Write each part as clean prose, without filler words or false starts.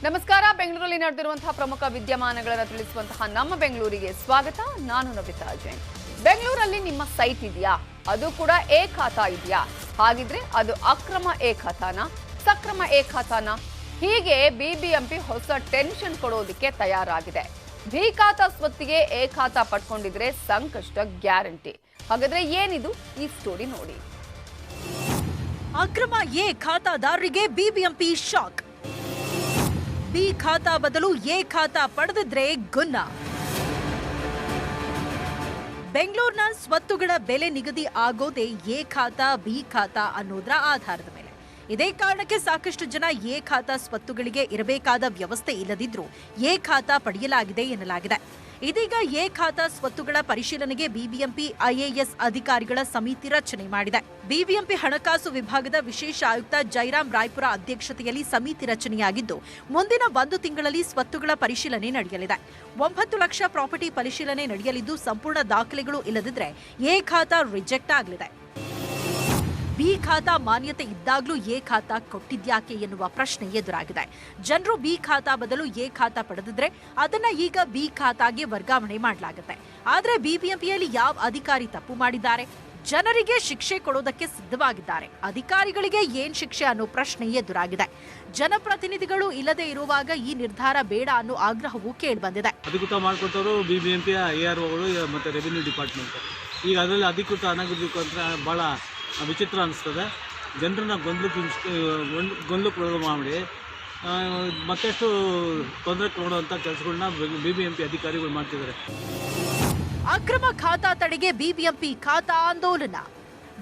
ನಮಸ್ಕಾರ. ಬೆಂಗಳೂರಲ್ಲಿ ನಡೆದಿರುವಂತಹ ಪ್ರಮುಖ ವಿದ್ಯಮಾನಗಳನ್ನು ತಿಳಿಸುವಂತಹ ನಮ್ಮ ಬೆಂಗಳೂರಿಗೆ ಸ್ವಾಗತ. ನಾನು ನವಿತಾ ಜೈನ್. ಬೆಂಗಳೂರಲ್ಲಿ ನಿಮ್ಮ ಸೈಟ್ ಇದೆಯಾ? ಅದು ಕೂಡ ಎ ಖಾತಾ ಇದೆಯಾ? ಹಾಗಿದ್ರೆ ಅದು ಅಕ್ರಮ ಎ ಖಾತಾನ, ಸಕ್ರಮ ಎ ಖಾತಾನ? ಹೀಗೆ ಬಿಬಿಎಂಪಿ ಹೊಸ ಟೆನ್ಷನ್ ಕೊಡೋದಕ್ಕೆ ತಯಾರಾಗಿದೆ. ಬಿ ಖಾತಾ ಸ್ವತ್ತಿಗೆ ಎ ಖಾತಾ ಪಡ್ಕೊಂಡಿದ್ರೆ ಸಂಕಷ್ಟ ಗ್ಯಾರಂಟಿ. ಹಾಗಾದ್ರೆ ಏನಿದು ಈ ಸ್ಟೋರಿ ನೋಡಿ. ಅಕ್ರಮ ಎ ಖಾತಾದಾರರಿಗೆ ಬಿಬಿಎಂಪಿ ಶಾಕ್. ಬಿ ಖಾತಾ ಬದಲು ಎ ಖಾತಾ ಪಡೆದಿದ್ರೆ ಗುನ್ನ. ಬೆಂಗಳೂರಿನ ಸ್ವತ್ತುಗಳ ಬೆಲೆ ನಿಗದಿ ಆಗೋದೇ ಎ ಖಾತಾ ಬಿ ಖಾತಾ ಅನ್ನೋದ್ರ ಆಧಾರದ ಮೇಲೆ. ಇದೇ ಕಾರಣಕ್ಕೆ ಸಾಕಷ್ಟು ಜನ ಎ ಖಾತಾ ಸ್ವತ್ತುಗಳಿಗೆ ಇರಬೇಕಾದ ವ್ಯವಸ್ಥೆ ಇಲ್ಲದಿದ್ರೂ ಎ ಖಾತಾ ಪಡೆಯಲಾಗಿದೆ ಎನ್ನಲಾಗಿದೆ. ಇದೀಗ ಎ ಖಾತಾ ಸ್ವತ್ತುಗಳ ಪರಿಶೀಲನೆಗೆ ಬಿಬಿಎಂಪಿ ಐಎಎಸ್ ಅಧಿಕಾರಿಗಳ ಸಮಿತಿ ರಚನೆ ಮಾಡಿದೆ. ಬಿಬಿಎಂಪಿ ಹಣಕಾಸು ವಿಭಾಗದ ವಿಶೇಷ ಆಯುಕ್ತ ಜೈರಾಮ್ ರಾಯ್ಪುರ ಅಧ್ಯಕ್ಷತೆಯಲ್ಲಿ ಸಮಿತಿ ರಚನೆಯಾಗಿದ್ದು, ಮುಂದಿನ 1 ತಿಂಗಳಲ್ಲಿ ಸ್ವತ್ತುಗಳ ಪರಿಶೀಲನೆ ನಡೆಯಲಿದೆ. 9 ಲಕ್ಷ ಪ್ರಾಪರ್ಟಿ ಪರಿಶೀಲನೆ ನಡೆಯಲಿದ್ದು, ಸಂಪೂರ್ಣ ದಾಖಲೆಗಳು ಇಲ್ಲದಿದ್ದರೆ ಎ ಖಾತಾ ರಿಜೆಕ್ಟ್ ಆಗಲಿದೆ. ಬಿ ಖಾತಾ ಮಾನ್ಯತೆ ಇದ್ದಾಗಲೂ ಎ ಖಾತಾ ಕೊಟ್ಟಿದ್ಯಾಕೆ ಎನ್ನುವ ಪ್ರಶ್ನೆ ಎದುರಾಗಿದೆ. ಜನರು ಬಿ ಖಾತಾ ಬದಲು ಎ ಖಾತಾ ಪಡೆದಿದ್ರೆ ಅದನ್ನ ಈಗ ಬಿ ಖಾತಾಗೆ ವರ್ಗಾವಣೆ ಮಾಡಲಾಗುತ್ತೆ. ಆದರೆ ಬಿಬಿಎಂಪಿಯಲ್ಲಿ ಯಾವ ಅಧಿಕಾರಿ ತಪ್ಪು ಮಾಡಿದ್ದಾರೆ? ಜನರಿಗೆ ಶಿಕ್ಷೆ ಕೊಡೋದಕ್ಕೆ ಸಿದ್ಧವಾಗಿದ್ದಾರೆ. ಅಧಿಕಾರಿಗಳಿಗೆ ಏನ್ ಶಿಕ್ಷೆ ಅನ್ನೋ ಪ್ರಶ್ನೆ ಎದುರಾಗಿದೆ. ಜನಪ್ರತಿನಿಧಿಗಳು ಇಲ್ಲದೆ ಇರುವಾಗ ಈ ನಿರ್ಧಾರ ಬೇಡ ಅನ್ನೋ ಆಗ್ರಹವೂ ಕೇಳಿಬಂದಿದೆ. ಅಧಿಕೃತ ಮಾಡಿಕೊಟ್ಟವರು ಬಿಬಿಎಂಪಿಯ AROಗಳು ಮತ್ತು ರೆವಿನ್ಯೂ ಡಿಪಾರ್ಟ್ಮೆಂಟ್. ಈಗ ಅದರಲ್ಲಿ ಅಧಿಕೃತ ಅನಧಿಕೃತ ಅಂತ ಭಾಳ ವಿಚಿತ್ರ ಅನಿಸ್ತದೆ. ಜನರನ್ನ ಗೊಂದಲಕ್ಕೆ ಮಾಡಿ ಮತ್ತಷ್ಟು ತೊಂದರೆ ಕೊಡುವಂಥ ಕೆಲಸಗಳನ್ನ ಬಿಬಿಎಂಪಿ ಅಧಿಕಾರಿಗಳು ಮಾಡ್ತಿದ್ದಾರೆ. ಅಕ್ರಮ ಖಾತಾ ತಡೆಗೆ ಬಿಬಿಎಂಪಿ ಖಾತಾ ಆಂದೋಲನ.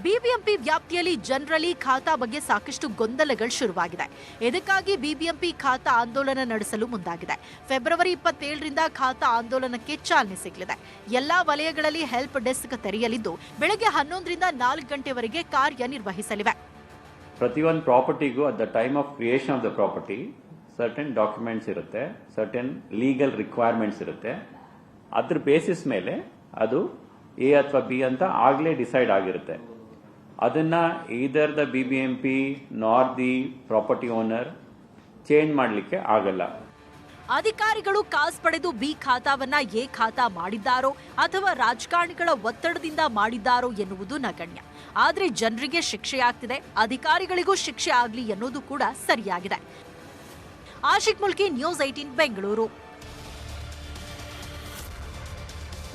ಬಿಬಿಎಂಪಿ ವ್ಯಾಪ್ತಿಯಲ್ಲಿ ಜನರಲ್ಲಿ ಖಾತಾ ಬಗ್ಗೆ ಸಾಕಷ್ಟು ಗೊಂದಲಗಳು ಶುರುವಾಗಿದೆ. ಇದಕ್ಕಾಗಿ ಬಿಬಿಎಂಪಿ ಖಾತಾ ಆಂದೋಲನ ನಡೆಸಲು ಮುಂದಾಗಿದೆ. ಫೆಬ್ರವರಿ 27ರಿಂದ ಖಾತಾ ಆಂದೋಲನಕ್ಕೆ ಚಾಲನೆ ಸಿಗಲಿದೆ. ಎಲ್ಲಾ ವಲಯಗಳಲ್ಲಿ ಹೆಲ್ಪ್ ಡೆಸ್ಕ್ ತೆರೆಯಲಿದ್ದು, ಬೆಳಗ್ಗೆ 11ರಿಂದ 4 ಗಂಟೆವರೆಗೆ ಕಾರ್ಯನಿರ್ವಹಿಸಲಿವೆ. ಪ್ರತಿಯೊಂದು ಪ್ರಾಪರ್ಟಿಗೂ at the time of creation of the property certain documents ಇರುತ್ತೆ, ಸರ್ಟನ್ ಲೀಗಲ್ ರಿಕ್ವೈರ್ಮೆಂಟ್ಸ್ ಇರುತ್ತೆ. ಅದ್ರ ಬೇಸಿಸ್ ಮೇಲೆ ಅದು ಎ ಅಥವಾ ಬಿ ಅಂತ ಆಗಲೇ ಡಿಸೈಡ್ ಆಗಿರುತ್ತೆ. ಅದನ್ನ ಈದರ್ ದ ಬಿಬಿಎಂಪಿ ನಾರ್ ದಿ ಪ್ರಾಪರ್ಟಿ ಓನರ್ ಚೇಂಜ್ ಮಾಡಲಿಕ್ಕೆ ಆಗಲ್ಲ. ಅಧಿಕಾರಿಗಳು ಕಾಸು ಪಡೆದು ಬಿ ಖಾತಾವನ್ನ ಎ ಖಾತಾ ಮಾಡಿದ್ದಾರೋ ಅಥವಾ ರಾಜಕಾರಣಿಗಳ ಒತ್ತಡದಿಂದ ಮಾಡಿದ್ದಾರೋ ಎನ್ನುವುದು ನಗಣ್ಯ. ಆದರೆ ಜನರಿಗೆ ಶಿಕ್ಷೆಯಾಗ್ತಿದೆ, ಅಧಿಕಾರಿಗಳಿಗೂ ಶಿಕ್ಷೆ ಆಗಲಿ ಎನ್ನುವುದು ಕೂಡ ಸರಿಯಾಗಿದೆ. ಆಶಿಕ್ ಮುಲ್ಕಿ, ನ್ಯೂಸ್ 18 ಬೆಂಗಳೂರು.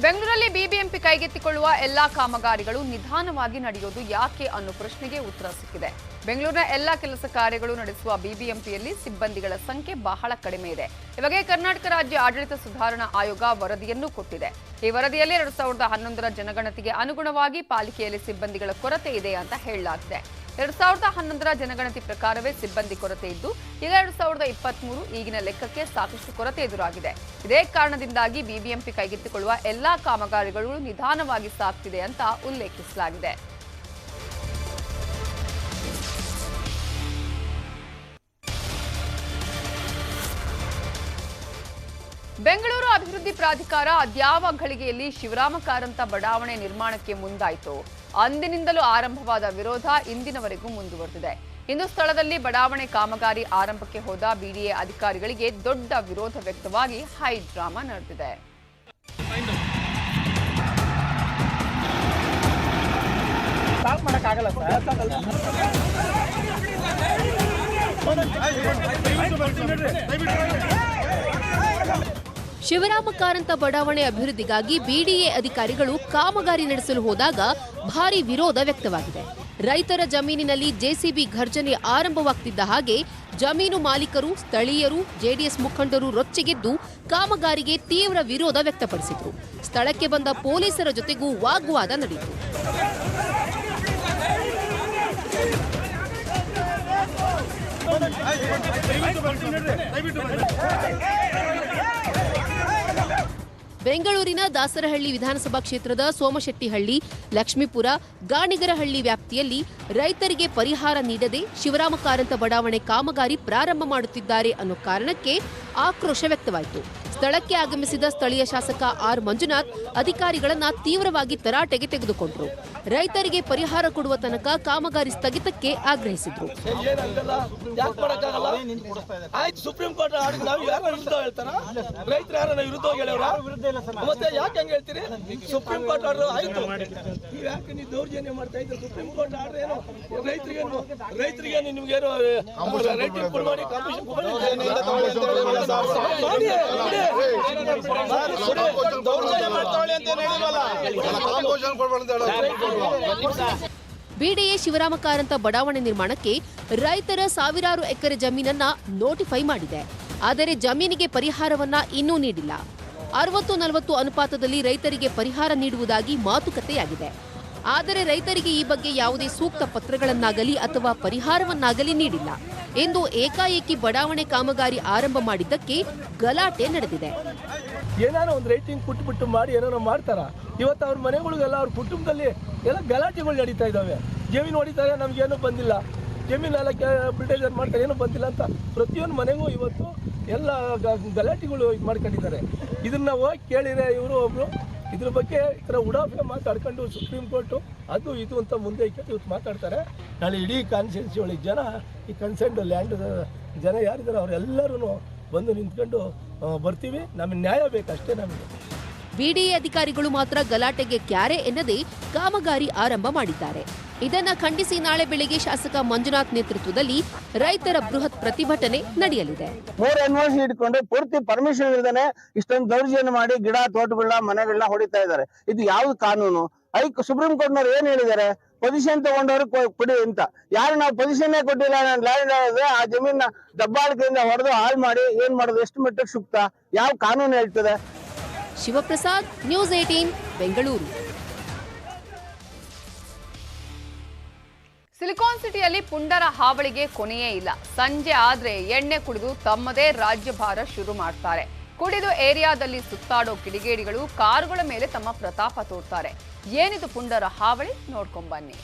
ಬೆಂಗಳೂರಲ್ಲಿ ಬಿಬಿಎಂಪಿ ಕೈಗೆತ್ತಿಕೊಳ್ಳುವ ಎಲ್ಲಾ ಕಾಮಗಾರಿಗಳು ನಿಧಾನವಾಗಿ ನಡೆಯೋದು ಯಾಕೆ ಅನ್ನೋ ಪ್ರಶ್ನೆಗೆ ಉತ್ತರ ಸಿಕ್ಕಿದೆ. ಬೆಂಗಳೂರಿನ ಎಲ್ಲಾ ಕೆಲಸ ಕಾರ್ಯಗಳು ನಡೆಸುವ ಬಿಬಿಎಂಪಿಯಲ್ಲಿ ಸಿಬ್ಬಂದಿಗಳ ಸಂಖ್ಯೆ ಬಹಳ ಕಡಿಮೆ ಇದೆ. ಈ ಬಗ್ಗೆ ಕರ್ನಾಟಕ ರಾಜ್ಯ ಆಡಳಿತ ಸುಧಾರಣಾ ಆಯೋಗ ವರದಿಯನ್ನು ಕೊಟ್ಟಿದೆ. ಈ ವರದಿಯಲ್ಲಿ 2011ರ ಜನಗಣತಿಗೆ ಅನುಗುಣವಾಗಿ ಪಾಲಿಕೆಯಲ್ಲಿ ಸಿಬ್ಬಂದಿಗಳ ಕೊರತೆ ಇದೆ ಅಂತ ಹೇಳಲಾಗಿದೆ. 2011ರ ಜನಗಣತಿ ಪ್ರಕಾರವೇ ಸಿಬ್ಬಂದಿ ಕೊರತೆ ಇದ್ದು, ಈಗ 2023 ಈಗಿನ ಲೆಕ್ಕಕ್ಕೆ ಸಾಕಷ್ಟು ಕೊರತೆ ಎದುರಾಗಿದೆ. ಇದೇ ಕಾರಣದಿಂದಾಗಿ ಬಿಬಿಎಂಪಿ ಕೈಗೆತ್ತಿಕೊಳ್ಳುವ ಎಲ್ಲಾ ಕಾಮಗಾರಿಗಳು ನಿಧಾನವಾಗಿ ಸಾಗ್ತಿದೆ ಅಂತ ಉಲ್ಲೇಖಿಸಲಾಗಿದೆ. ಬೆಂಗಳೂರು ಅಭಿವೃದ್ಧಿ ಪ್ರಾಧಿಕಾರ ಅದ್ಯಾವ ಘಳಿಗೆಯಲ್ಲಿ ಶಿವರಾಮ ಕಾರಂತ ಬಡಾವಣೆ ನಿರ್ಮಾಣಕ್ಕೆ ಮುಂದಾಯಿತು, ಅಂದಿನಿಂದಲೂ ಆರಂಭವಾದ ವಿರೋಧ ಇಂದಿನವರೆಗೂ ಮುಂದುವರೆದಿದೆ. ಇಂದು ಸ್ಥಳದಲ್ಲಿ ಬಡಾವಣೆ ಕಾಮಗಾರಿ ಆರಂಭಕ್ಕೆ ಹೋದ ಬಿಡಿಎ ಅಧಿಕಾರಿಗಳಿಗೆ ದೊಡ್ಡ ವಿರೋಧ ವ್ಯಕ್ತವಾಗಿ ಹೈ ಡ್ರಾಮಾ ನಡೆದಿದೆ. ಶಿವರಾಮ ಕಾರಂತ ಬಡಾವಣೆ ಅಭಿವೃದ್ಧಿಗಾಗಿ ಬಿಡಿಎ ಅಧಿಕಾರಿಗಳು ಕಾಮಗಾರಿ ನಡೆಸಲು ಹೋದಾಗ ಭಾರಿ ವಿರೋಧ ವ್ಯಕ್ತವಾಗಿದೆ. ರೈತರ ಜಮೀನಿನಲ್ಲಿ ಜೆಸಿಬಿ ಘರ್ಜನೆ ಆರಂಭವಾಗ್ತಿದ್ದ ಹಾಗೆ ಜಮೀನು ಮಾಲೀಕರು, ಸ್ಥಳೀಯರು, ಜೆಡಿಎಸ್ ಮುಖಂಡರು ರೊಚ್ಚಿಗೆದ್ದು ಕಾಮಗಾರಿಗೆ ತೀವ್ರ ವಿರೋಧ ವ್ಯಕ್ತಪಡಿಸಿದರು. ಸ್ಥಳಕ್ಕೆ ಬಂದ ಪೊಲೀಸರ ಜೊತೆಗೂ ವಾಗ್ವಾದ ನಡೆಯಿತು. ಬೆಂಗಳೂರಿನ ದಾಸರಹಳ್ಳಿ ವಿಧಾನಸಭಾ ಕ್ಷೇತ್ರದ ಸೋಮಶೆಟ್ಟಿಹಳ್ಳಿ, ಲಕ್ಷ್ಮೀಪುರ, ಗಾಣಿಗರಹಳ್ಳಿ ವ್ಯಾಪ್ತಿಯಲ್ಲಿ ರೈತರಿಗೆ ಪರಿಹಾರ ನೀಡದೆ ಶಿವರಾಮ ಕಾರಂತ ಬಡಾವಣೆ ಕಾಮಗಾರಿ ಪ್ರಾರಂಭ ಮಾಡುತ್ತಿದ್ದಾರೆ ಅನ್ನೋ ಕಾರಣಕ್ಕೆ ಆಕ್ರೋಶ ವ್ಯಕ್ತವಾಯಿತು. ಸ್ಥಳಕ್ಕೆ ಆಗಮಿಸಿದ ಸ್ಥಳೀಯ ಶಾಸಕ ಆರ್ ಮಂಜುನಾಥ್ ಅಧಿಕಾರಿಗಳನ್ನ ತೀವ್ರವಾಗಿ ತರಾಟೆಗೆ ತೆಗೆದುಕೊಂಡರು. ರೈತರಿಗೆ ಪರಿಹಾರ ಕೊಡುವ ತನಕ ಕಾಮಗಾರಿ ಸ್ಥಗಿತಕ್ಕೆ ಆಗ್ರಹಿಸಿದ್ರು. ಆಯ್ತು, ಸುಪ್ರೀಂ ಕೋರ್ಟ್ ನಾವು ಯಾರು ವಿರುದ್ಧ ಹೇಳ್ತಾರ? ರೈತರು ಯಾರನ್ನ ವಿರುದ್ಧ ಮತ್ತೆ ಯಾಕೆ ಹಂಗೆ ಹೇಳ್ತೀರಿ? ಸುಪ್ರೀಂ ಕೋರ್ಟ್ ಆರ್ಡರ್ ಆಯ್ತು, ನೀವು ಯಾಕೆ ನೀವು ದೌರ್ಜನ್ಯ ಮಾಡ್ತಾ ಇದ್ದೀರಿ? ಸುಪ್ರೀಂ ಕೋರ್ಟ್ ಆರ್ಡರ್ ಏನು ರೈತರಿಗೆ ನಿಮ್ಗೇನು ರೈತರಿಗೆ ಕೊಡ್ಬೇಡಿ, ಕಾಂಪಿಟೇಷನ್ ಬಿಡಿಎ ಶಿವರಾಮ ಕಾರಂತ ಬಡಾವಣೆ ನಿರ್ಮಾಣಕ್ಕೆ ರೈತರ ಸಾವಿರಾರು ಎಕರೆ ಜಮೀನನ್ನ ನೋಟಿಫೈ ಮಾಡಿದೆ. ಆದರೆ ಜಮೀನಿಗೆ ಪರಿಹಾರವನ್ನ ಇನ್ನೂ ನೀಡಿಲ್ಲ. 60-40 ಅನುಪಾತದಲ್ಲಿ ರೈತರಿಗೆ ಪರಿಹಾರ ನೀಡುವುದಾಗಿ ಮಾತುಕತೆಯಾಗಿದೆ. ಆದರೆ ರೈತರಿಗೆ ಈ ಬಗ್ಗೆ ಯಾವುದೇ ಸೂಕ್ತ ಪತ್ರಗಳನ್ನಾಗಲಿ ಅಥವಾ ಪರಿಹಾರವನ್ನಾಗಲಿ ನೀಡಿಲ್ಲ ಎಂದು ಏಕಾಏಕಿ ಬಡಾವಣೆ ಕಾಮಗಾರಿ ಆರಂಭ ಮಾಡಿದ್ದಕ್ಕೆ ಗಲಾಟೆ ನಡೆದಿದೆ. ಏನಾರೋ ಒಂದು ರೈಟಿಂಗ್ ಬಿಟ್ಟು ಮಾಡಿ ಏನಾರೋ ಮಾಡ್ತಾರ. ಇವತ್ತು ಅವ್ರ ಮನೆಗಳಿಗೆಲ್ಲ ಅವ್ರ ಕುಟುಂಬದಲ್ಲಿ ಎಲ್ಲ ಗಲಾಟೆಗಳು ನಡೀತಾ ಇದ್ದಾವೆ. ಜಮೀನು ಹೊಡಿತಾರೆ, ನಮ್ಗೇನು ಬಂದಿಲ್ಲ, ಜಮೀನೆಲ್ಲ ಬಿಲ್ಡೇಜರ್ ಮಾಡ್ತಾರೆ, ಏನೂ ಬಂದಿಲ್ಲ ಅಂತ ಪ್ರತಿಯೊಂದು ಮನೆಗೂ ಇವತ್ತು ಎಲ್ಲ ಗಲಾಟೆಗಳು ಮಾಡ್ಕೊಂಡಿದ್ದಾರೆ. ಇದನ್ನ ಹೋಗಿ ಕೇಳಿದ್ರೆ ಇವರು ಒಬ್ರು ಇದ್ರ ಬಗ್ಗೆ ಈ ಥರ ಉಡಾಫೆ ಮಾತಾಡ್ಕೊಂಡು ಸುಪ್ರೀಂ ಕೋರ್ಟು ಅದು ಇದು ಅಂತ ಮುಂದೆ ಇವತ್ತು ಮಾತಾಡ್ತಾರೆ. ನಾಳೆ ಇಡೀ ಕಾನ್ಸ್ಟಿಟ್ಯೂನ್ಸಿ ಒಳಗೆ ಜನ ಈ ಕನ್ಸರ್ನ್ಡ್ ಲ್ಯಾಂಡ್ ಜನ ಯಾರಿದ್ದಾರೆ ಅವರೆಲ್ಲರೂ ಬಂದು ನಿಂತ್ಕೊಂಡು ಬರ್ತೀವಿ, ನಮಗೆ ನ್ಯಾಯ ಬೇಕಷ್ಟೇ ನಮಗೆ. ಬಿಡಿಎ ಅಧಿಕಾರಿಗಳು ಮಾತ್ರ ಗಲಾಟೆಗೆ ಕ್ಯಾರೆ ಎನ್ನದೇ ಕಾಮಗಾರಿ ಆರಂಭ ಮಾಡಿದ್ದಾರೆ. ಇದನ್ನ ಖಂಡಿಸಿ ನಾಳೆ ಬೆಳಿಗ್ಗೆ ಶಾಸಕ ಮಂಜುನಾಥ್ ನೇತೃತ್ವದಲ್ಲಿ ರೈತರ ಬೃಹತ್ ಪ್ರತಿಭಟನೆ ನಡೆಯಲಿದೆ. 3 NOC ಇಟ್ಕೊಂಡು ಪೂರ್ತಿ ಪರ್ಮಿಷನ್ ಇಲ್ದೇನೆ ಇಷ್ಟೊಂದು ದೌರ್ಜನ್ಯ ಮಾಡಿ ಗಿಡ ತೋಟಗಳನ್ನ ಮನೆಗಳನ್ನ ಹೊಡಿತಾ ಇದ್ದಾರೆ. ಇದು ಯಾವ್ದು ಕಾನೂನು? ಸುಪ್ರೀಂ ಕೋರ್ಟ್ನವ್ರು ಏನ್ ಹೇಳಿದ್ದಾರೆ? ಪೊಸಿಷನ್ ತಗೊಂಡವ್ರು ಕೊಡಿ ಅಂತ. ಯಾರು ನಾವು ಪೊಸಿಷನ್ ಕೊಟ್ಟಿಲ್ಲ, ಲ್ಯಾಂಡ್ ಆ ಜಮೀನ ದಬ್ಬಾಳಿಕೆಯಿಂದ ಹೊಡೆದು ಹಾಳು ಮಾಡಿ ಏನ್ ಮಾಡೋದು? ಎಷ್ಟು ಮಟ್ಟಕ್ಕೆ ಸೂಕ್ತ? ಯಾವ ಕಾನೂನು ಹೇಳ್ತದೆ? ಶಿವಪ್ರಸಾದ್, ನ್ಯೂಸ್ 18, ಬೆಂಗಳೂರು. ಸಿಲಿಕಾನ್ ಸಿಟಿಯಲ್ಲಿ ಪುಂಡರ ಹಾವಳಿಗೆ ಕೊನೆಯೇ ಇಲ್ಲ. ಸಂಜೆ ಆದ್ರೆ ಎಣ್ಣೆ ಕುಡಿದು ತಮ್ಮದೇ ರಾಜ್ಯಭಾರ ಶುರು ಮಾಡ್ತಾರೆ. ಕುಡಿದು ಏರಿಯಾದಲ್ಲಿ ಸುತ್ತಾಡೋ ಕಿಡಿಗೇಡಿಗಳು ಕಾರುಗಳ ಮೇಲೆ ತಮ್ಮ ಪ್ರತಾಪ ತೋರ್ತಾರೆ. ಏನಿದು ಪುಂಡರ ಹಾವಳಿ? ನೋಡ್ಕೊಂಬನ್ನಿ.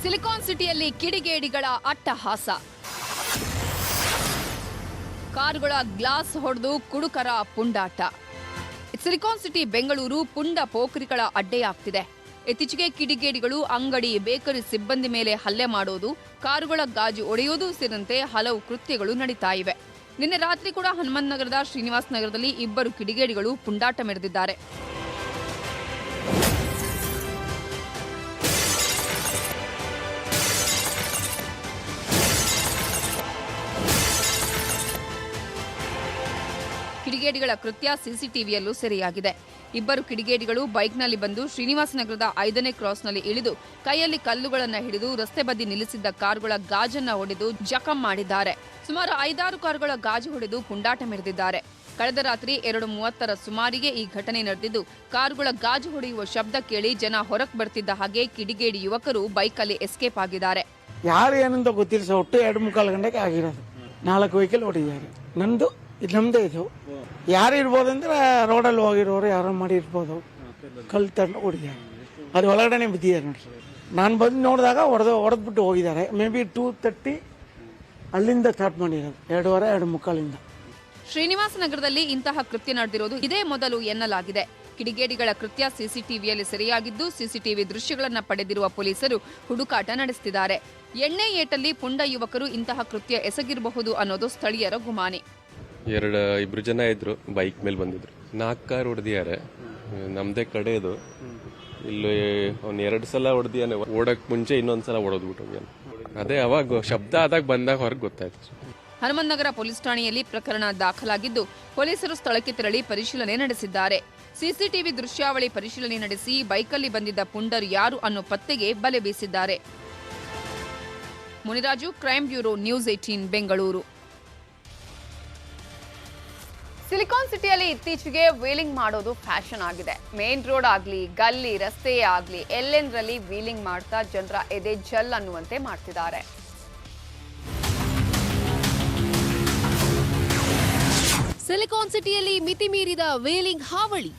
ಸಿಲಿಕಾನ್ ಸಿಟಿಯಲ್ಲಿ ಕಿಡಿಗೇಡಿಗಳ ಅಟ್ಟಹಾಸ. ಕಾರುಗಳ ಗ್ಲಾಸ್ ಹೊಡೆದು ಕುಡುಕರ ಪುಂಡಾಟ. ಸಿಲಿಕಾನ್ ಸಿಟಿ ಬೆಂಗಳೂರು ಪುಂಡ ಪೋಖರಿಗಳ ಅಡ್ಡೆಯಾಗ್ತಿದೆ. ಇತ್ತೀಚೆಗೆ ಕಿಡಿಗೇಡಿಗಳು ಅಂಗಡಿ, ಬೇಕರಿ ಸಿಬ್ಬಂದಿ ಮೇಲೆ ಹಲ್ಲೆ ಮಾಡೋದು, ಕಾರುಗಳ ಗಾಜು ಒಡೆಯೋದು ಸೇರಿದಂತೆ ಹಲವು ಕೃತ್ಯಗಳು ನಡೀತಾ ಇವೆ. ನಿನ್ನೆ ರಾತ್ರಿ ಕೂಡ ಹನುಮಂತ ನಗರದ ಶ್ರೀನಿವಾಸ ನಗರದಲ್ಲಿ 2 ಕಿಡಿಗೇಡಿಗಳು ಪುಂಡಾಟ ಮೆರೆದಿದ್ದಾರೆ. ಕಿಡಿಗೇಡಿಗಳ ಕೃತ್ಯ ಸಿಸಿಟಿವಿಯಲ್ಲೂ ಸೆರೆಯಾಗಿದೆ. 2 ಕಿಡಿಗೇಡಿಗಳು ಬೈಕ್ನಲ್ಲಿ ಬಂದು ಶ್ರೀನಿವಾಸ ನಗರದ 5ನೇ ಕ್ರಾಸ್ನಲ್ಲಿ ಇಳಿದು ಕೈಯಲ್ಲಿ ಕಲ್ಲುಗಳನ್ನು ಹಿಡಿದು ರಸ್ತೆ ಬದಿ ನಿಲ್ಲಿಸಿದ್ದ ಕಾರುಗಳ ಗಾಜನ್ನ ಹೊಡೆದು ಜಖಂ ಮಾಡಿದ್ದಾರೆ. ಸುಮಾರು 5-6 ಕಾರುಗಳ ಗಾಜು ಹೊಡೆದು ಪುಂಡಾಟ ಮೆರೆದಿದ್ದಾರೆ. ಕಳೆದ ರಾತ್ರಿ 2:30 ಸುಮಾರಿಗೆ ಈ ಘಟನೆ ನಡೆದಿದ್ದು, ಕಾರುಗಳ ಗಾಜು ಹೊಡೆಯುವ ಶಬ್ದ ಕೇಳಿ ಜನ ಹೊರಕ್ಕೆ ಬರ್ತಿದ್ದ ಹಾಗೆ ಕಿಡಿಗೇಡಿ ಯುವಕರು ಬೈಕಲ್ಲಿ ಎಸ್ಕೇಪ್ ಆಗಿದ್ದಾರೆ. ಯಾರು ಏನಂತ ಗೊತ್ತಿಲ್ಲ ಸರ್, ಒಟ್ಟು 2-3 ಗಂಟೆಗೆ ಆಗಿರೋದು. 4 ವೆಹಿಕಲ್ ಹೊಡಿದ್ದಾರೆ. ನಮ್ದೇ ಇದು. ಯಾರು ಇರ್ಬೋದಂದ್ರೆ ರೋಡಲ್ಲಿ ಹೋಗಿರೋರು ಯಾರೋ ಮಾಡಿ ಇರ್ಬೋದು. ಕಲ್ಲು ತಂದು ಹೊಡಿದ್ದಾರೆ, ಅದು ಒಳಗಡೆ ಬಿದ್ದಿದ್ದಾರೆ ನೋಡಿ. ನಾನು ಬಂದು ನೋಡಿದಾಗ ಹೊಡೆದ್ಬಿಟ್ಟು ಹೋಗಿದ್ದಾರೆ. ಮೇ ಬಿ 2:30 ಅಲ್ಲಿಂದ ಸ್ಟಾರ್ಟ್ ಮಾಡಿರೋದು, 2:15 ಶ್ರೀನಿವಾಸ ನಗರದಲ್ಲಿ ಇಂತಹ ಕೃತ್ಯ ನಡೆದಿರೋದು ಇದೇ ಮೊದಲು ಎನ್ನಲಾಗಿದೆ. ಕಿಡಿಗೇಡಿಗಳ ಕೃತ್ಯ ಸಿಸಿಟಿವಿಯಲ್ಲಿ ಸೆರೆಯಾಗಿದ್ದು, ಸಿಸಿಟಿವಿ ದೃಶ್ಯಗಳನ್ನು ಪಡೆದಿರುವ ಪೊಲೀಸರು ಹುಡುಕಾಟ ನಡೆಸುತ್ತಿದ್ದಾರೆ. ಎಣ್ಣೆ ಏಟಲ್ಲಿ ಪುಂಡ ಯುವಕರು ಇಂತಹ ಕೃತ್ಯ ಎಸಗಿರಬಹುದು ಅನ್ನೋದು ಸ್ಥಳೀಯರ ಗುಮಾನಿ. 2 ಜನ ಇದ್ರು, ಬೈಕ್ ಮೇಲೆ ಬಂದಿದ್ರು. 4 ಕಾರ್ ಹೊಡೆದಿದ್ದಾರೆ. ನಮ್ದೇ ಕಡೆ ಇದು. ಇಲ್ಲಿ 2 ಸಲ ಹೊಡೆದಿಯಾನೆ. ಓಡಕ್ ಮುಂಚೆ ಇನ್ನೊಂದ್ಸಲ ಹೊಡೆದ್ಬಿಟ್ಟು ಅದೇ ಅವಾಗ ಶಬ್ದ ಆದಾಗ ಬಂದಾಗ ಹೊರಗೆ ಗೊತ್ತಾಯ್ತು. ಹನುಮಂತ ನಗರ ಪೊಲೀಸ್ ಠಾಣೆಯಲ್ಲಿ ಪ್ರಕರಣ ದಾಖಲಾಗಿದ್ದು, ಪೊಲೀಸರು ಸ್ಥಳಕ್ಕೆ ತೆರಳಿ ಪರಿಶೀಲನೆ ನಡೆಸಿದ್ದಾರೆ. ಸಿಸಿಟಿವಿ ದೃಶ್ಯಾವಳಿ ಪರಿಶೀಲನೆ ನಡೆಸಿ ಬೈಕಲ್ಲಿ ಬಂದಿದ್ದ ಪುಂಡರು ಯಾರು ಅನ್ನೋ ಪತ್ತೆಗೆ ಬಲೆ ಬೀಸಿದ್ದಾರೆ. Muniraju, crime bureau, news 18, Bengaluru. Silicon ಸಿಟಿಯಲ್ಲಿ ಇತ್ತೀಚೆಗೆ ವೀಲಿಂಗ್ ಮಾಡೋದು ಫ್ಯಾಷನ್ ಆಗಿದೆ. ಮೇನ್ ರೋಡ್ ಆಗ್ಲಿ, ಗಲ್ಲಿ, ರಸ್ತೆಯೇ ಆಗ್ಲಿ, ಎಲ್ಲೆಂದರಲ್ಲಿ ವೀಲಿಂಗ್ ಮಾಡ್ತಾ ಜನರ ಎದೆ ಜಲ್ ಅನ್ನುವಂತೆ ಮಾಡ್ತಿದ್ದಾರೆ. ಸಿಲಿಕಾನ್ ಸಿಟಿಯಲ್ಲಿ ಮಿತಿ ಮೀರಿದ ವೇಲಿಂಗ್ ಹಾವಳಿ.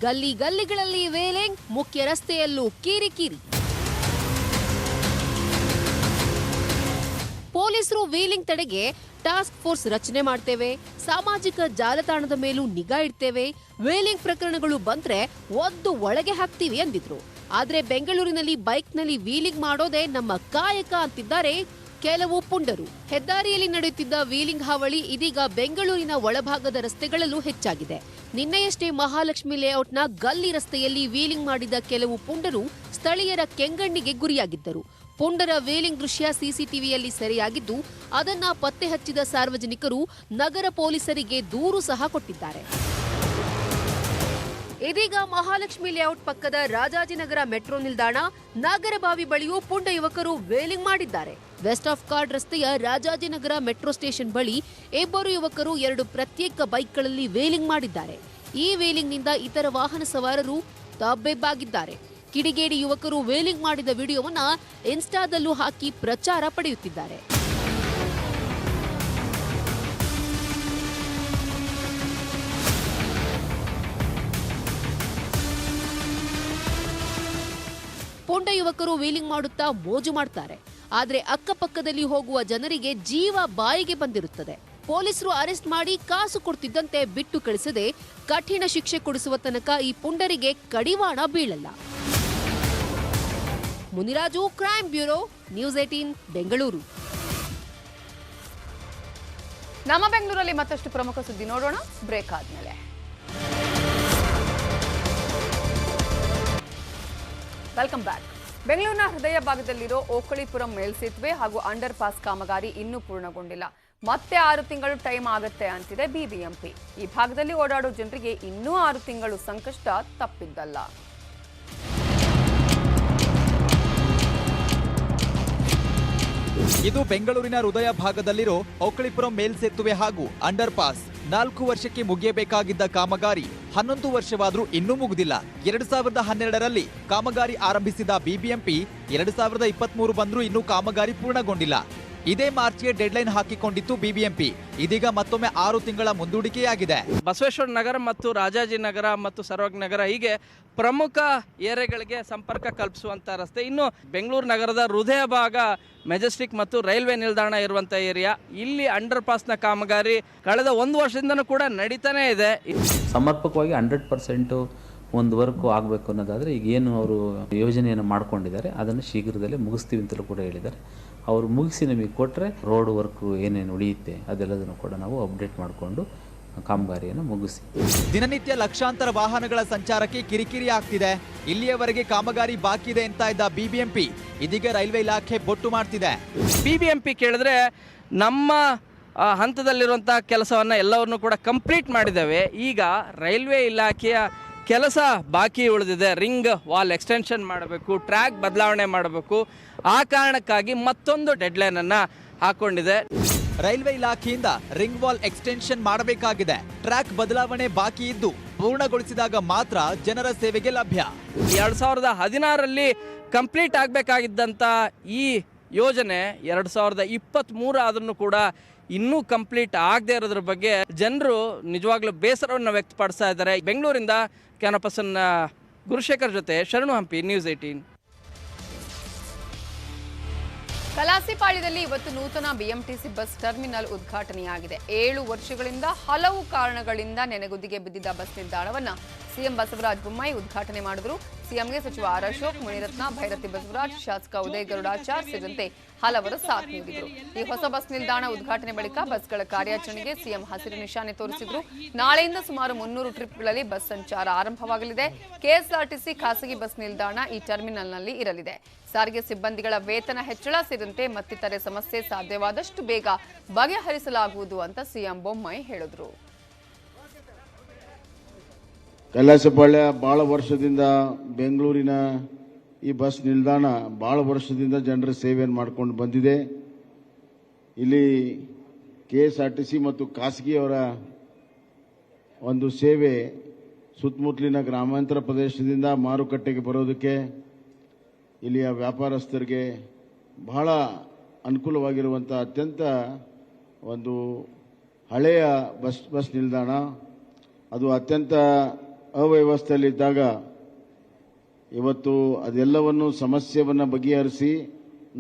ಗಲ್ಲಿಗಳಲ್ಲಿ ವೇಲಿಂಗ್, ಮುಖ್ಯ ರಸ್ತೆಯಲ್ಲೂ ಕಿರಿಕಿರಿ. ಪೊಲೀಸರು ವೀಲಿಂಗ್ ತಡೆಗೆ ಟಾಸ್ಕ್ ಫೋರ್ಸ್ ರಚನೆ ಮಾಡ್ತೇವೆ, ಸಾಮಾಜಿಕ ಜಾಲತಾಣದ ಮೇಲೂ ನಿಗಾ ಇಡ್ತೇವೆ, ವೀಲಿಂಗ್ ಪ್ರಕರಣಗಳು ಬಂದ್ರೆ ಒದ್ದು ಒಳಗೆ ಹಾಕ್ತೀವಿ ಅಂದಿದ್ರು. ಆದ್ರೆ ಬೆಂಗಳೂರಿನಲ್ಲಿ ಬೈಕ್ನಲ್ಲಿ ವೀಲಿಂಗ್ ಮಾಡೋದೇ ನಮ್ಮ ಕಾಯಕ ಅಂತಿದ್ದಾರೆ ಕೆಲವು ಪುಂಡರು. ಹೆದ್ದಾರಿಯಲ್ಲಿ ನಡೆಯುತ್ತಿದ್ದ ವೀಲಿಂಗ್ ಹಾವಳಿ ಇದೀಗ ಬೆಂಗಳೂರಿನ ಒಳಭಾಗದ ರಸ್ತೆಗಳಲ್ಲೂ ಹೆಚ್ಚಾಗಿದೆ. ನಿನ್ನೆಯಷ್ಟೇ ಮಹಾಲಕ್ಷ್ಮಿ ಲೇಔಟ್ನ ಗಲ್ಲಿ ರಸ್ತೆಯಲ್ಲಿ ವೀಲಿಂಗ್ ಮಾಡಿದ ಕೆಲವು ಪುಂಡರು ಸ್ಥಳೀಯರ ಕೆಂಗಣ್ಣಿಗೆ ಗುರಿಯಾಗಿದ್ದರು. ಪುಂಡರ ವೀಲಿಂಗ್ ದೃಶ್ಯ ಸಿಸಿಟಿವಿಯಲ್ಲಿ ಸೆರೆಯಾಗಿದ್ದು, ಅದನ್ನ ಪತ್ತೆ ಹಚ್ಚಿದ ಸಾರ್ವಜನಿಕರು ನಗರ ಪೊಲೀಸರಿಗೆ ದೂರು ಸಹ ಕೊಟ್ಟಿದ್ದಾರೆ. ಇದೀಗ ಮಹಾಲಕ್ಷ್ಮಿ ಲೇಔಟ್ ಪಕ್ಕದ ರಾಜಾಜಿನಗರ ಮೆಟ್ರೋ ನಿಲ್ದಾಣ ನಾಗರಬಾವಿ ಬಳಿಯೂ ಪುಂಡ ಯುವಕರು ವೇಲಿಂಗ್ ಮಾಡಿದ್ದಾರೆ. ವೆಸ್ಟ್ ಆಫ್ ಕಾರ್ಡ್ ರಸ್ತೆಯ ರಾಜಾಜಿನಗರ ಮೆಟ್ರೋ ಸ್ಟೇಷನ್ ಬಳಿ ಇಬ್ಬರು ಯುವಕರು 2 ಪ್ರತ್ಯೇಕ ಬೈಕ್ಗಳಲ್ಲಿ ವೇಲಿಂಗ್ ಮಾಡಿದ್ದಾರೆ. ಈ ವೇಲಿಂಗ್ನಿಂದ ಇತರ ವಾಹನ ಸವಾರರು ತಬ್ಬಿಬ್ಬಾಗಿದ್ದಾರೆ. ಕಿಡಿಗೇಡಿ ಯುವಕರು ವೇಲಿಂಗ್ ಮಾಡಿದ ವಿಡಿಯೋವನ್ನ ಇನ್ಸ್ಟಾದಲ್ಲೂ ಹಾಕಿ ಪ್ರಚಾರ ಪಡೆಯುತ್ತಿದ್ದಾರೆ. ಪುಂಡ ಯುವಕರು ವೀಲಿಂಗ್ ಮಾಡುತ್ತಾ ಮೋಜು ಮಾಡ್ತಾರೆ. ಆದ್ರೆ ಅಕ್ಕಪಕ್ಕದಲ್ಲಿ ಹೋಗುವ ಜನರಿಗೆ ಜೀವ ಬಾಯಿಗೆ ಬಂದಿರುತ್ತದೆ. ಪೊಲೀಸರು ಅರೆಸ್ಟ್ ಮಾಡಿ ಕಾಸು ಕೊಡ್ತಿದ್ದಂತೆ ಬಿಟ್ಟು ಕಳಿಸದೆ ಕಠಿಣ ಶಿಕ್ಷೆ ಕೊಡಿಸುವ ತನಕ ಈ ಪುಂಡರಿಗೆ ಕಡಿವಾಣ ಬೀಳಲ್ಲ. Muniraju, crime bureau, news 18 Bengaluru. ನಮ್ಮ ಬೆಂಗಳೂರಲ್ಲಿ ಮತ್ತಷ್ಟು ಪ್ರಮುಖ ಸುದ್ದಿ ನೋಡೋಣ ಬ್ರೇಕ್ ಆದ್ಮೇಲೆ. Welcome back. ಬೆಂಗಳೂರಿನ ಹೃದಯ ಭಾಗದಲ್ಲಿರೋ ಓಕಳಿಪುರಂ ಮೇಲ್ಸೇತುವೆ ಹಾಗೂ ಅಂಡರ್ ಪಾಸ್ ಕಾಮಗಾರಿ ಇನ್ನೂ ಪೂರ್ಣಗೊಂಡಿಲ್ಲ. ಮತ್ತೆ 6 ತಿಂಗಳು ಟೈಮ್ ಆಗುತ್ತೆ ಅಂತಿದೆ ಬಿಬಿಎಂಪಿ. ಈ ಭಾಗದಲ್ಲಿ ಓಡಾಡೋ ಜನರಿಗೆ ಇನ್ನೂ 6 ತಿಂಗಳು ಸಂಕಷ್ಟ ತಪ್ಪಿದ್ದಲ್ಲ. ಇದು ಬೆಂಗಳೂರಿನ ಹೃದಯ ಭಾಗದಲ್ಲಿರೋ ಓಕಳಿಪುರಂ ಮೇಲ್ಸೇತುವೆ ಹಾಗೂ ಅಂಡರ್ ಪಾಸ್. 4 ವರ್ಷಕ್ಕೆ ಮುಗಿಯಬೇಕಾಗಿದ್ದ ಕಾಮಗಾರಿ 11 ವರ್ಷವಾದ್ರೂ ಇನ್ನೂ ಮುಗಿದಿಲ್ಲ. 2012ರಲ್ಲಿ ಕಾಮಗಾರಿ ಆರಂಭಿಸಿದ ಬಿಬಿಎಂಪಿ 2023 ಬಂದ್ರೂ ಇನ್ನೂ ಕಾಮಗಾರಿ ಪೂರ್ಣಗೊಂಡಿಲ್ಲ. ಇದೇ ಮಾರ್ಚ್ಗೆ ಡೆಡ್ಲೈನ್ ಹಾಕಿಕೊಂಡಿತ್ತು ಬಿಬಿಎಂಪಿ. ಇದೀಗ ಮತ್ತೊಮ್ಮೆ 6 ತಿಂಗಳ ಮುಂದೂಡಿಕೆಯಾಗಿದೆ. ಬಸವೇಶ್ವರ ನಗರ ಮತ್ತು ರಾಜಾಜಿನಗರ ಮತ್ತು ಸರ್ವಜ್ಞ ನಗರ ಹೀಗೆ ಪ್ರಮುಖ ಏರಿಯಾಗಳಿಗೆ ಸಂಪರ್ಕ ಕಲ್ಪಿಸುವಂಥ ರಸ್ತೆ. ಇನ್ನು ಬೆಂಗಳೂರು ನಗರದ ಹೃದಯ ಭಾಗ ಮೆಜೆಸ್ಟಿಕ್ ಮತ್ತು ರೈಲ್ವೆ ನಿಲ್ದಾಣ ಇರುವಂಥ ಏರಿಯಾ. ಇಲ್ಲಿ ಅಂಡರ್ ಪಾಸ್ನ ಕಾಮಗಾರಿ ಕಳೆದ 1 ವರ್ಷದಿಂದನೂ ಕೂಡ ನಡೀತಾನೇ ಇದೆ. ಸಮರ್ಪಕವಾಗಿ 100% ಒಂದು ವರ್ಕು ಆಗಬೇಕು ಅನ್ನೋದಾದರೆ ಈಗ ಏನು ಅವರು ಯೋಜನೆಯನ್ನು ಮಾಡ್ಕೊಂಡಿದ್ದಾರೆ ಅದನ್ನು ಶೀಘ್ರದಲ್ಲೇ ಮುಗಿಸ್ತೀವಿ ಅಂತಲೂ ಕೂಡ ಹೇಳಿದ್ದಾರೆ. ಅವರು ಮುಗಿಸಿ ನಮಗೆ ಕೊಟ್ಟರೆ ರೋಡ್ ವರ್ಕ್ ಏನೇನು ಉಳಿಯುತ್ತೆ ಅದೆಲ್ಲದನ್ನು ಕೂಡ ನಾವು ಅಪ್ಡೇಟ್ ಮಾಡಿಕೊಂಡು ಕಾಮಗಾರಿಯನ್ನು ಮುಗಿಸಿ. ದಿನನಿತ್ಯ ಲಕ್ಷಾಂತರ ವಾಹನಗಳ ಸಂಚಾರಕ್ಕೆ ಕಿರಿಕಿರಿ ಆಗ್ತಿದೆ. ಇಲ್ಲಿಯವರೆಗೆ ಕಾಮಗಾರಿ ಬಾಕಿ ಇದೆ ಅಂತ ಇದ್ದ ಬಿಬಿಎಂಪಿ ಇದೀಗ ರೈಲ್ವೆ ಇಲಾಖೆ ಬೊಟ್ಟು ಮಾಡ್ತಿದೆ. ಬಿಬಿಎಂಪಿ ಕೇಳಿದ್ರೆ ನಮ್ಮ ಹಂತದಲ್ಲಿರುವಂಥ ಕೆಲಸವನ್ನು ಎಲ್ಲವನ್ನೂ ಕೂಡ ಕಂಪ್ಲೀಟ್ ಮಾಡಿದ್ದೇವೆ. ಈಗ ರೈಲ್ವೆ ಇಲಾಖೆಯ ಕೆಲಸ ಬಾಕಿ ಉಳಿದಿದೆ. ರಿಂಗ್ ವಾಲ್ ಎಕ್ಸ್ಟೆನ್ಷನ್ ಮಾಡಬೇಕು, ಟ್ರ್ಯಾಕ್ ಬದಲಾವಣೆ ಮಾಡಬೇಕು. ಆ ಕಾರಣಕ್ಕಾಗಿ ಮತ್ತೊಂದು ಡೆಡ್ಲೈನನ್ನು ಹಾಕ್ಕೊಂಡಿದೆ. ರೈಲ್ವೆ ಇಲಾಖೆಯಿಂದ ರಿಂಗ್ ವಾಲ್ ಎಕ್ಸ್ಟೆನ್ಷನ್ ಮಾಡಬೇಕಾಗಿದೆ. ಟ್ರ್ಯಾಕ್ ಬದಲಾವಣೆ ಬಾಕಿ ಇದ್ದು ಪೂರ್ಣಗೊಳಿಸಿದಾಗ ಮಾತ್ರ ಜನರ ಸೇವೆಗೆ ಲಭ್ಯ. 2016ರಲ್ಲಿ ಕಂಪ್ಲೀಟ್ ಆಗಬೇಕಾಗಿದ್ದಂಥ ಈ ಯೋಜನೆ 2023 ಆದ್ರೂ ಕೂಡ ಇನ್ನೂ ಕಂಪ್ಲೀಟ್ ಆಗದೆ ಇರೋದ್ರ ಬಗ್ಗೆ ಜನರು ನಿಜವಾಗ್ಲೂ ಬೇಸರವನ್ನು ವ್ಯಕ್ತಪಡಿಸ್ತಾ ಇದ್ದಾರೆ. ಬೆಂಗಳೂರಿಂದ ಕ್ಯಾಮರಾ ಪರ್ಸನ್ ಗುರುಶೇಖರ್ ಜೊತೆ ಶರಣು ಹಂಪಿ, ನ್ಯೂಸ್ 18. ಕಲಾಸಿಪಾಳ್ಯದಲ್ಲಿ ಇವತ್ತು ನೂತನ ಬಿಎಂಟಿಸಿ ಬಸ್ ಟರ್ಮಿನಲ್ ಉದ್ಘಾಟನೆಯಾಗಿದೆ. 7 ವರ್ಷಗಳಿಂದ ಹಲವು ಕಾರಣಗಳಿಂದ ನೆನೆಗುದಿಗೆ ಬಿದ್ದಿದ್ದ ಬಸ್ ನಿಲ್ದಾಣವನ್ನು ಸಿಎಂ ಬಸವರಾಜ ಬೊಮ್ಮಾಯಿ ಉದ್ಘಾಟನೆ ಮಾಡಿದರು. ಸಿಎಂಗೆ ಸಚಿವ ಆರ್ ಅಶೋಕ್, ಮುನಿರತ್ನ, ಭೈರತಿ ಬಸವರಾಜ್, ಶಾಸಕ ಉದಯ ಗರುಡಾಚಾರ್ ಸೇರಿದಂತೆ ಹಲವರು ಸಾಥ್ ನೀಡಿದರು. ಈ ಹೊಸ ಬಸ್ ನಿಲ್ದಾಣ ಉದ್ಘಾಟನೆ ಬಳಿಕ ಬಸ್ಗಳ ಕಾರ್ಯಾಚರಣೆಗೆ ಸಿಎಂ ಹಸಿರು ನಿಶಾನೆ ತೋರಿಸಿದರು. ನಾಳೆಯಿಂದ ಸುಮಾರು 300 ಟ್ರಿಪ್ಗಳಲ್ಲಿ ಬಸ್ ಸಂಚಾರ ಆರಂಭವಾಗಲಿದೆ. ಕೆಎಸ್ಆರ್ಟಿಸಿ ಖಾಸಗಿ ಬಸ್ ನಿಲ್ದಾಣ ಈ ಟರ್ಮಿನಲ್ನಲ್ಲಿ ಇರಲಿದೆ. ಸಾರಿಗೆ ಸಿಬ್ಬಂದಿಗಳ ವೇತನ ಹೆಚ್ಚಳ ಸೇರಿದಂತೆ ಮತ್ತಿತರೆ ಸಮಸ್ಯೆ ಸಾಧ್ಯವಾದಷ್ಟು ಬೇಗ ಬಗೆಹರಿಸಲಾಗುವುದು ಅಂತ ಸಿಎಂ ಬೊಮ್ಮಾಯಿ ಹೇಳಿದರು. ಕೈಲಾಸಪಾಳ್ಯ ಭಾಳ ವರ್ಷದಿಂದ ಬೆಂಗಳೂರಿನ ಈ ಬಸ್ ನಿಲ್ದಾಣ ಭಾಳ ವರ್ಷದಿಂದ ಜನರ ಸೇವೆಯನ್ನು ಮಾಡ್ಕೊಂಡು ಬಂದಿದೆ. ಇಲ್ಲಿ ಕೆಎಸ್ಆರ್ಟಿಸಿ ಮತ್ತು ಖಾಸಗಿಯವರ ಒಂದು ಸೇವೆ ಸುತ್ತಮುತ್ತಲಿನ ಗ್ರಾಮಾಂತರ ಪ್ರದೇಶದಿಂದ ಮಾರುಕಟ್ಟೆಗೆ ಬರೋದಕ್ಕೆ ಇಲ್ಲಿಯ ವ್ಯಾಪಾರಸ್ಥರಿಗೆ ಬಹಳ ಅನುಕೂಲವಾಗಿರುವಂಥ ಅತ್ಯಂತ ಒಂದು ಹಳೆಯ ಬಸ್ ನಿಲ್ದಾಣ. ಅದು ಅತ್ಯಂತ ಅವ್ಯವಸ್ಥೆಯಲ್ಲಿದ್ದಾಗ ಇವತ್ತು ಅದೆಲ್ಲವನ್ನು ಸಮಸ್ಯೆಯನ್ನು ಬಗೆಹರಿಸಿ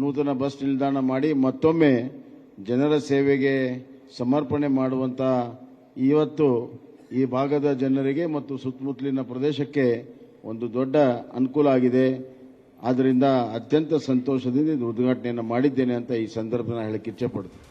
ನೂತನ ಬಸ್ ನಿಲ್ದಾಣ ಮಾಡಿ ಮತ್ತೊಮ್ಮೆ ಜನರ ಸೇವೆಗೆ ಸಮರ್ಪಣೆ ಮಾಡುವಂಥ ಇವತ್ತು ಈ ಭಾಗದ ಜನರಿಗೆ ಮತ್ತು ಸುತ್ತಮುತ್ತಲಿನ ಪ್ರದೇಶಕ್ಕೆ ಒಂದು ದೊಡ್ಡ ಅನುಕೂಲ ಆಗಿದೆ. ಆದ್ದರಿಂದ ಅತ್ಯಂತ ಸಂತೋಷದಿಂದ ಇದು ಉದ್ಘಾಟನೆಯನ್ನು ಮಾಡಿದ್ದೇನೆ ಅಂತ ಈ ಸಂದರ್ಭದಲ್ಲಿ ಹೇಳಕ್ಕೆ ಇಚ್ಛೆಪಡ್ತೀನಿ.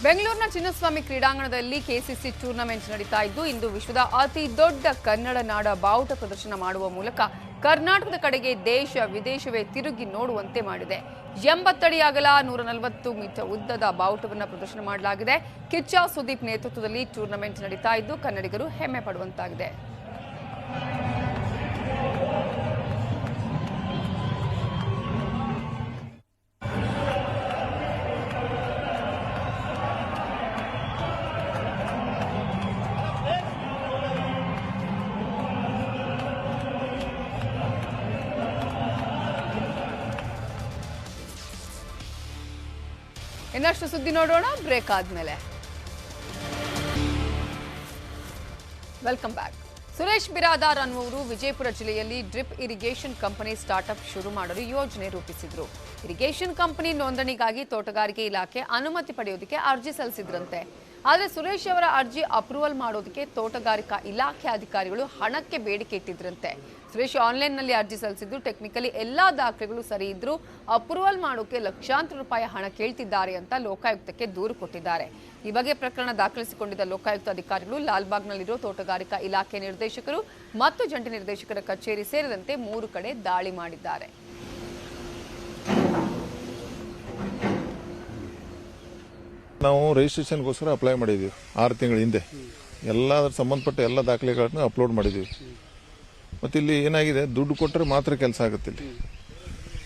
ಬೆಂಗಳೂರಿನ ಚಿನ್ನಸ್ವಾಮಿ ಕ್ರೀಡಾಂಗಣದಲ್ಲಿ ಕೆಸಿಸಿ ಟೂರ್ನಮೆಂಟ್ ನಡೀತಾ ಇದ್ದು ಇಂದು ವಿಶ್ವದ ಅತಿ ದೊಡ್ಡ ಕನ್ನಡ ನಾಡ ಬಾವುಟ ಪ್ರದರ್ಶನ ಮಾಡುವ ಮೂಲಕ ಕರ್ನಾಟಕದ ಕಡೆಗೆ ದೇಶ ವಿದೇಶವೇ ತಿರುಗಿ ನೋಡುವಂತೆ ಮಾಡಿದೆ. 80 ಅಡಿ ಅಗಲ 140 ಮೀಟರ್ ಉದ್ದದ ಬಾವುಟವನ್ನು ಪ್ರದರ್ಶನ ಮಾಡಲಾಗಿದೆ. ಕಿಚ್ಚ ಸುದೀಪ್ ನೇತೃತ್ವದಲ್ಲಿ ಟೂರ್ನಮೆಂಟ್ ನಡೀತಾ ಇದ್ದು ಕನ್ನಡಿಗರು ಹೆಮ್ಮೆ ಪಡುವಂತಾಗಿದೆ. ಇನ್ನಷ್ಟು ಸುದ್ದಿ ನೋಡೋಣ ಬ್ರೇಕ್ ಆದ್ಮೇಲೆ. Welcome back. ಸುರೇಶ್ ಬಿರಾದಾರ್ ಅನ್ನುವರು ವಿಜಯಪುರ ಜಿಲ್ಲೆಯಲ್ಲಿ ಡ್ರಿಪ್ ಇರಿಗೇಷನ್ ಕಂಪನಿ ಸ್ಟಾರ್ಟ್ಅಪ್ ಶುರು ಮಾಡಲು ಯೋಜನೆ ರೂಪಿಸಿದ್ರು. ಇರಿಗೇಷನ್ ಕಂಪನಿ ನೋಂದಣಿಗಾಗಿ ತೋಟಗಾರಿಕೆ ಇಲಾಖೆ ಅನುಮತಿ ಪಡೆಯೋದಕ್ಕೆ ಅರ್ಜಿ ಸಲ್ಲಿಸಿದ್ರಂತೆ. ಆದರೆ ಸುರೇಶ್ ಅವರ ಅರ್ಜಿ ಅಪ್ರೂವಲ್ ಮಾಡೋದಕ್ಕೆ ತೋಟಗಾರಿಕಾ ಇಲಾಖೆ ಅಧಿಕಾರಿಗಳು ಹಣಕ್ಕೆ ಬೇಡಿಕೆ ಇಟ್ಟಿದ್ರಂತೆ. ಸುರೇಶ್ ಆನ್ಲೈನ್ನಲ್ಲಿ ಅರ್ಜಿ ಸಲ್ಲಿಸಿದ್ದು ಟೆಕ್ನಿಕಲಿ ಎಲ್ಲಾ ದಾಖಲೆಗಳು ಸರಿ ಇದ್ರೂ ಅಪ್ರೂವಲ್ ಮಾಡೋಕೆ ಲಕ್ಷಾಂತರ ರೂಪಾಯಿ ಹಣ ಕೇಳ್ತಿದ್ದಾರೆ ಅಂತ ಲೋಕಾಯುಕ್ತಕ್ಕೆ ದೂರು ಕೊಟ್ಟಿದ್ದಾರೆ. ಈ ಬಗ್ಗೆ ಪ್ರಕರಣ ದಾಖಲಿಸಿಕೊಂಡಿದ್ದ ಲೋಕಾಯುಕ್ತ ಅಧಿಕಾರಿಗಳು ಲಾಲ್ಬಾಗ್ನಲ್ಲಿರೋ ತೋಟಗಾರಿಕಾ ಇಲಾಖೆ ನಿರ್ದೇಶಕರು ಮತ್ತು ಜಂಟಿ ನಿರ್ದೇಶಕರ ಕಚೇರಿ ಸೇರಿದಂತೆ 3 ಕಡೆ ದಾಳಿ ಮಾಡಿದ್ದಾರೆ. ನಾವು ರಿಜಿಸ್ಟ್ರೇಷನ್ಗೋಸ್ಕರ ಅಪ್ಲೈ ಮಾಡಿದ್ದೀವಿ 6 ತಿಂಗಳ ಹಿಂದೆ. ಎಲ್ಲ ಸಂಬಂಧಪಟ್ಟ ಎಲ್ಲ ದಾಖಲೆಗಳನ್ನ ಅಪ್ಲೋಡ್ ಮಾಡಿದ್ದೀವಿ. ಮತ್ತು ಇಲ್ಲಿ ಏನಾಗಿದೆ, ದುಡ್ಡು ಕೊಟ್ಟರೆ ಮಾತ್ರ ಕೆಲಸ ಆಗುತ್ತೆ. ಇಲ್ಲಿ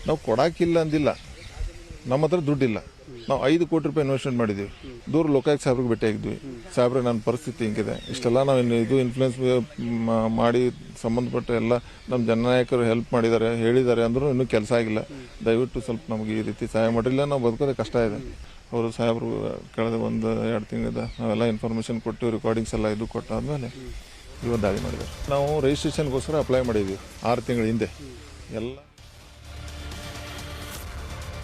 ನಾವು ಕೊಡಾಕಿಲ್ಲ ಅಂದಿಲ್ಲ, ನಮ್ಮ ಹತ್ರ ದುಡ್ಡಿಲ್ಲ. ನಾವು 5 ಕೋಟಿ ರೂಪಾಯಿ ಇನ್ವೆಸ್ಟ್ಮೆಂಟ್ ಮಾಡಿದ್ದೀವಿ. ದೂರ ಲೋಕಾಯುಕ್ತ ಸಾಹೇಬ್ರಿಗೆ ಭೇಟಿಯಾಗಿದ್ವಿ. ಸಾಹೇಬ್ರೆ ನನ್ನ ಪರಿಸ್ಥಿತಿ ಹಿಂಗಿದೆ, ಇಷ್ಟೆಲ್ಲ ನಾವು ಇದು ಇನ್ಫ್ಲೂಯೆನ್ಸ್ ಮಾಡಿ ಸಂಬಂಧಪಟ್ಟ ಎಲ್ಲ ನಮ್ಮ ಜನನಾಯಕರು ಹೆಲ್ಪ್ ಮಾಡಿದ್ದಾರೆ, ಹೇಳಿದ್ದಾರೆ, ಅಂದ್ರೂ ಇನ್ನೂ ಕೆಲಸ ಆಗಿಲ್ಲ. ದಯವಿಟ್ಟು ಸ್ವಲ್ಪ ನಮಗೆ ಈ ರೀತಿ ಸಹಾಯ ಮಾಡಿಲ್ಲ, ನಾವು ಬದುಕೋದೇ ಕಷ್ಟ ಇದೆ. ಅವರು ಸಾಹೇಬರು ಕಳೆದ 1-2 ತಿಂಗಳಿಂದ ನಾವೆಲ್ಲ ಇನ್ಫಾರ್ಮೇಷನ್ ಕೊಟ್ಟು ರೆಕಾರ್ಡಿಂಗ್ಸ್ ಎಲ್ಲ ಇದು ಕೊಟ್ಟಾದ್ಮೇಲೆ ಇವತ್ತು ದಾಳಿ ಮಾಡಿದ್ದಾರೆ. ನಾವು ರಿಜಿಸ್ಟ್ರೇಷನ್ಗೋಸ್ಕರ ಅಪ್ಲೈ ಮಾಡಿದ್ದೀವಿ 6 ತಿಂಗಳ ಹಿಂದೆ. ಎಲ್ಲ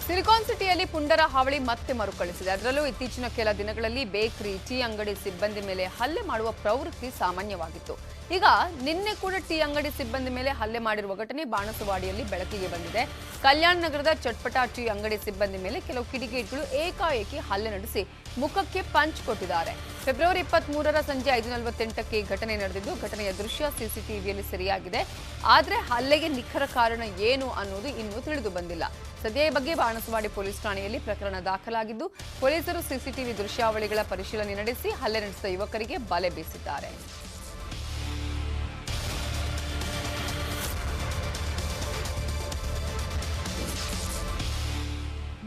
ಸಿಲಿಕಾನ್ ಸಿಟಿಯಲ್ಲಿ ಪುಂಡರ ಹಾವಳಿ ಮತ್ತೆ ಮರುಕಳಿಸಿದೆ. ಅದರಲ್ಲೂ ಇತ್ತೀಚಿನ ಕೆಲ ದಿನಗಳಲ್ಲಿ ಬೇಕರಿ, ಟೀ ಅಂಗಡಿ ಸಿಬ್ಬಂದಿ ಮೇಲೆ ಹಲ್ಲೆ ಮಾಡುವ ಪ್ರವೃತ್ತಿ ಸಾಮಾನ್ಯವಾಗಿತ್ತು. ಈಗ ನಿನ್ನೆ ಕೂಡ ಟೀ ಅಂಗಡಿ ಸಿಬ್ಬಂದಿ ಮೇಲೆ ಹಲ್ಲೆ ಮಾಡಿರುವ ಘಟನೆ ಬಾಣಸವಾಡಿಯಲ್ಲಿ ಬೆಳಕಿಗೆ ಬಂದಿದೆ. ಕಲ್ಯಾಣ ನಗರದ ಚಟ್ಪಟ ಟೀ ಅಂಗಡಿ ಸಿಬ್ಬಂದಿ ಮೇಲೆ ಕೆಲವು ಕಿಡಿಗೇಡಿಗಳು ಏಕಾಏಕಿ ಹಲ್ಲೆ ನಡೆಸಿ ಮುಖಕ್ಕೆ ಪಂಚ್ ಕೊಟ್ಟಿದ್ದಾರೆ. ಫೆಬ್ರವರಿ 23ರ ಸಂಜೆ 5:48ಕ್ಕೆ ಈ ಘಟನೆ ನಡೆದಿದ್ದು, ಘಟನೆಯ ದೃಶ್ಯ ಸಿಸಿಟಿವಿಯಲ್ಲಿ ಸೆರೆಯಾಗಿದೆ. ಆದರೆ ಹಲ್ಲೆಗೆ ನಿಖರ ಕಾರಣ ಏನು ಅನ್ನೋದು ಇನ್ನೂ ತಿಳಿದು ಬಂದಿಲ್ಲ. ಸದ್ಯ ಈ ಬಗ್ಗೆ ಬಾಣಸವಾಡಿ ಪೊಲೀಸ್ ಠಾಣೆಯಲ್ಲಿ ಪ್ರಕರಣ ದಾಖಲಾಗಿದ್ದು, ಪೊಲೀಸರು ಸಿಸಿಟಿವಿ ದೃಶ್ಯಾವಳಿಗಳ ಪರಿಶೀಲನೆ ನಡೆಸಿ ಹಲ್ಲೆ ನಡೆಸಿದ ಯುವಕರಿಗೆ ಬಲೆ ಬೀಸಿದ್ದಾರೆ.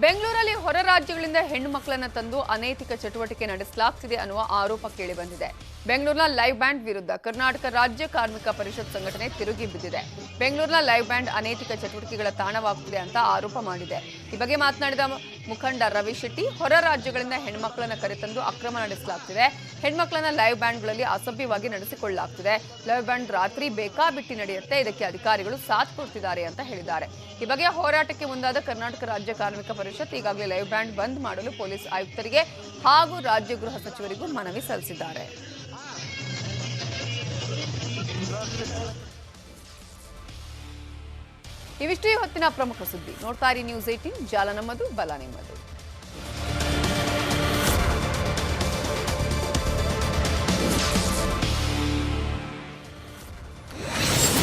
ಬೆಂಗಳೂರಲ್ಲಿ ಹೊರ ರಾಜ್ಯಗಳಿಂದ ಹೆಣ್ಣು ಮಕ್ಕಳನ್ನ ತಂದು ಅನೈತಿಕ ಚಟುವಟಿಕೆ ನಡೆಸಲಾಗ್ತಿದೆ ಅನ್ನುವ ಆರೋಪ ಕೇಳಿಬಂದಿದೆ. ಬೆಂಗಳೂರಿನ ಲೈವ್ ಬ್ಯಾಂಡ್ ವಿರುದ್ಧ ಕರ್ನಾಟಕ ರಾಜ್ಯ ಕಾರ್ಮಿಕ ಪರಿಷತ್ ಸಂಘಟನೆ ತಿರುಗಿ ಬಿದ್ದಿದೆ. ಬೆಂಗಳೂರಿನ ಲೈವ್ ಬ್ಯಾಂಡ್ ಅನೈತಿಕ ಚಟುವಟಿಕೆಗಳ ತಾಣವಾಗುತ್ತಿದೆ ಅಂತ ಆರೋಪ ಮಾಡಿದೆ. ಈ ಬಗ್ಗೆ ಮಾತನಾಡಿದ ಮುಖಂಡ ರವಿ ಶೆಟ್ಟಿ, ಹೊರ ರಾಜ್ಯಗಳಿಂದ ಹೆಣ್ಮಕ್ಳನ್ನ ಕರೆತಂದು ಅಕ್ರಮ ನಡೆಸಲಾಗ್ತಿದೆ. ಹೆಣ್ಮಕ್ಳನ್ನ ಲೈವ್ ಬ್ಯಾಂಡ್ಗಳಲ್ಲಿ ಅಸಭ್ಯವಾಗಿ ನಡೆಸಿಕೊಳ್ಳಲಾಗ್ತಿದೆ. ಲೈವ್ ಬ್ಯಾಂಡ್ ರಾತ್ರಿ ಬೇಕಾಬಿಟ್ಟಿ ನಡೆಯುತ್ತೆ, ಇದಕ್ಕೆ ಅಧಿಕಾರಿಗಳು ಸಾಥ್ ಕೊಡ್ತಿದ್ದಾರೆ ಅಂತ ಹೇಳಿದ್ದಾರೆ. ಈ ಬಗ್ಗೆ ಹೋರಾಟಕ್ಕೆ ಮುಂದಾದ ಕರ್ನಾಟಕ ರಾಜ್ಯ ಕಾರ್ಮಿಕ ಪರಿಷತ್ ಈಗಾಗಲೇ ಲೈವ್ ಬ್ಯಾಂಡ್ ಬಂದ್ ಮಾಡಲು ಪೊಲೀಸ್ ಆಯುಕ್ತರಿಗೆ ಹಾಗೂ ರಾಜ್ಯ ಗೃಹ ಸಚಿವರಿಗೂ ಮನವಿ ಸಲ್ಲಿಸಿದ್ದಾರೆ. ಇವಿಷ್ಟು ಹೊತ್ತಿನ ಪ್ರಮುಖ ಸುದ್ದಿ. ನೋಡ್ತಾ ಇರಿ ನ್ಯೂಸ್ 18, ಜಾಲ ನಮ್ಮದು, ಬಲ ನಿಮ್ಮದು.